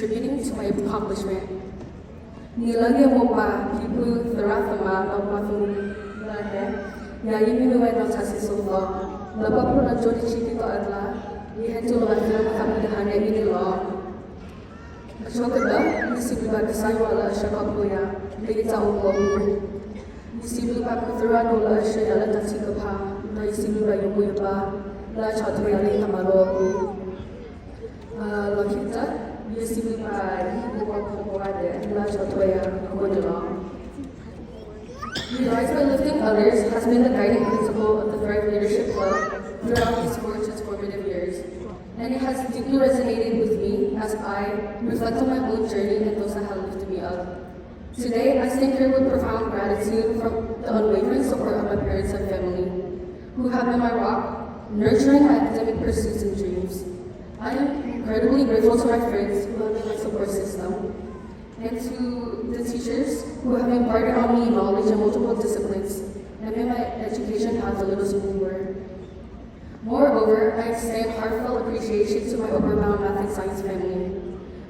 contributing to my accomplishment. Nilagay mo pa, Pipu Tharathama, Napatun Lahe, Yayin Minuay ng Sasisulto, Napapro na Jodi Chitito Adla, Ihetu Lahat Kapidahan ay Inilo. Ashokada, Nisibuba Kasayawala Shakapuya, Ligita Ulo, Nisibuba Kuthurano La Shayala Tatsikapa, Nisibuba Yumuyaba, La Chatuyali Tamaro, Lakita. Nisibuba Hibuwade, La Chatoya, Gondala. The Rise by Lifting Others has been the guiding principle of the Thrive Leadership Club throughout these 4 transformative years, and it has deeply resonated with me as I reflect on my own journey and those that have lifted me up. Today, I stand here with profound gratitude for the unwavering support of my parents and family, who have been my rock, nurturing my academic pursuits and dreams. I am incredibly grateful to my friends who have been my support system, and to the teachers who have imparted on me knowledge in multiple disciplines and made my education path a little smoother. Moreover, I extend heartfelt appreciation to my Oberbaum Math and Science family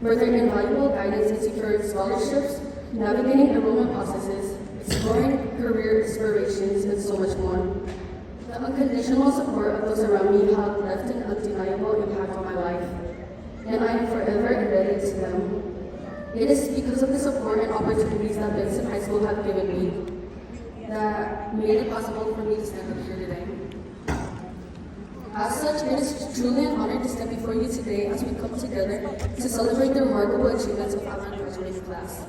for their invaluable guidance in securing scholarships, navigating enrollment processes, exploring career aspirations, and so much more. The unconditional support of those around me have left an undeniable impact on my life, and I am forever indebted to them. It is because of the support and opportunities that Benson High School have given me that made it possible for me to stand up here today. As such, it is truly an honor to stand before you today as we come together to celebrate the remarkable achievements of our graduating class.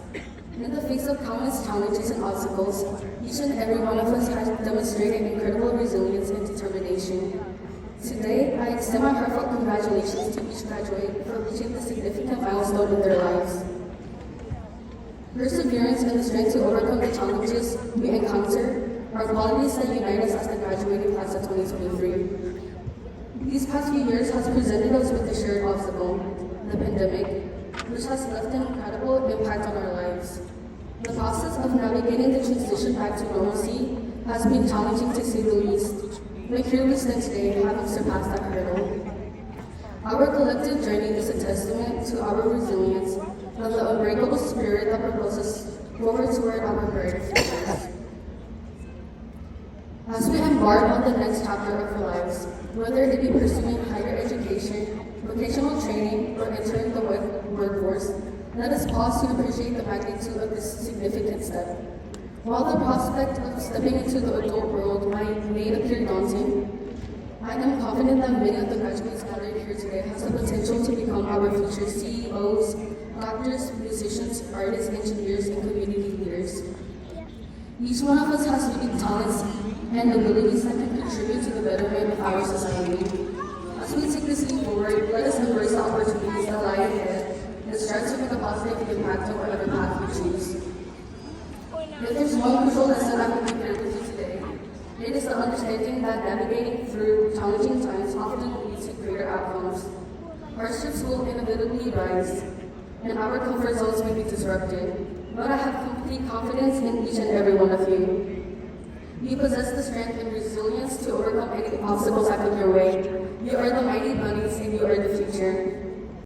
In the face of countless challenges and obstacles, each and every one of us has demonstrated incredible resilience and determination. Today, I extend my heartfelt congratulations to each graduate for reaching this significant milestone in their lives. Perseverance and the strength to overcome the challenges we encounter are qualities that unite us as the graduating class of 2023. These past few years has presented us with a shared obstacle, the pandemic, which has left an incredible impact on our lives. The process of navigating the transition back to normalcy has been challenging to say the least, but here we stand today having surpassed that hurdle. Our collective journey is a testament to our resilience and the unbreakable spirit that propels us forward toward our brighter futures. As we embark on the next chapter of our lives, whether it be pursuing higher education, vocational training, or entering the workforce, let us pause to appreciate the magnitude of this significant step. While the prospect of stepping into the adult world may appear daunting, I am confident that many of the graduates gathered here today has the potential to become our future CEOs, doctors, musicians, artists, engineers, and community leaders. Each one of us has unique talents and abilities that can contribute to the betterment of our society. As we take this leap forward, let us embrace the opportunities that lie ahead and strive to make a positive impact on whatever path we choose. If there's one crucial lesson I would leave with you today, it is the understanding that navigating through challenging times often leads to greater outcomes. Hardships will inevitably rise, and our comfort zones may be disrupted, but I have complete confidence in each and every one of you. You possess the strength and resilience to overcome any obstacles that come your way. You are the mighty bunnies and you are the future.